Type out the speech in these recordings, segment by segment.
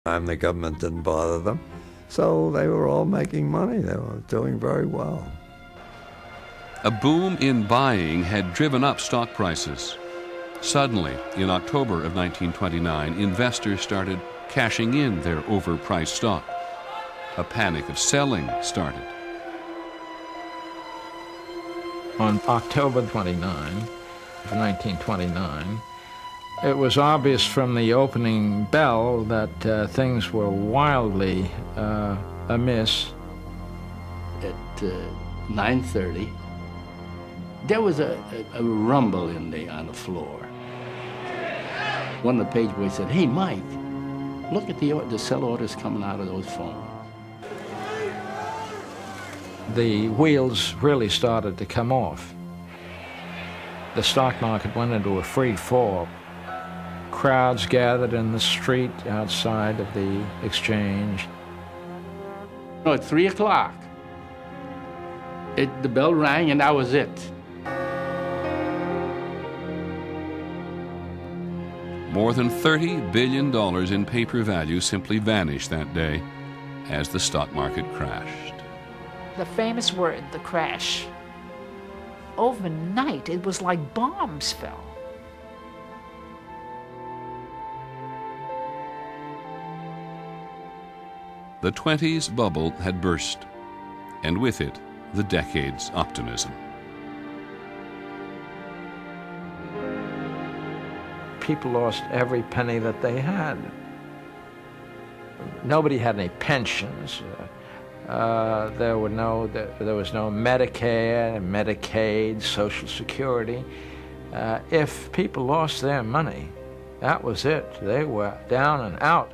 And the government didn't bother them, so they were all making money. They were doing very well. A boom in buying had driven up stock prices. Suddenly, in October of 1929, investors started cashing in their overpriced stock. A panic of selling started. On October 29, 1929, it was obvious from the opening bell that things were wildly amiss. At 9:30, there was a rumble on the floor. One of the page boys said, "Hey, Mike, look at the sell orders coming out of those phones." The wheels really started to come off. The stock market went into a free fall. Crowds gathered in the street outside of the exchange. At 3 o'clock, the bell rang and that was it. More than $30 billion in paper value simply vanished that day as the stock market crashed. The famous word, the crash. Overnight, it was like bombs fell. The 20s bubble had burst, and with it, the decade's optimism. People lost every penny that they had. Nobody had any pensions. There was no Medicare, Medicaid, Social Security. If people lost their money, that was it. They were down and out.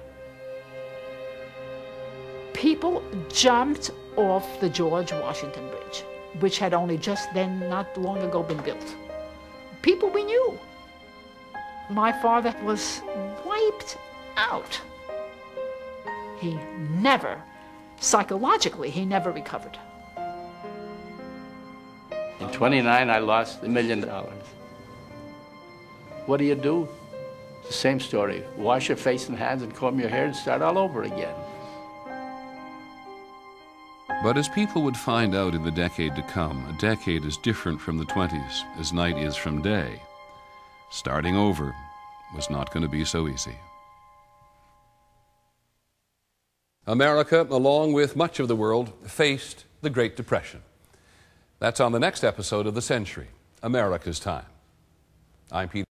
People jumped off the George Washington Bridge, which had only just then, not long ago, been built. People we knew. My father was wiped out. He never, psychologically, he never recovered. In 29, I lost $1 million. What do? It's the same story. Wash your face and hands and comb your hair and start all over again. But as people would find out in the decade to come, a decade as different from the 20s as night is from day. Starting over was not going to be so easy. America, along with much of the world, faced the Great Depression. That's on the next episode of The Century, America's Time. I'm Peter.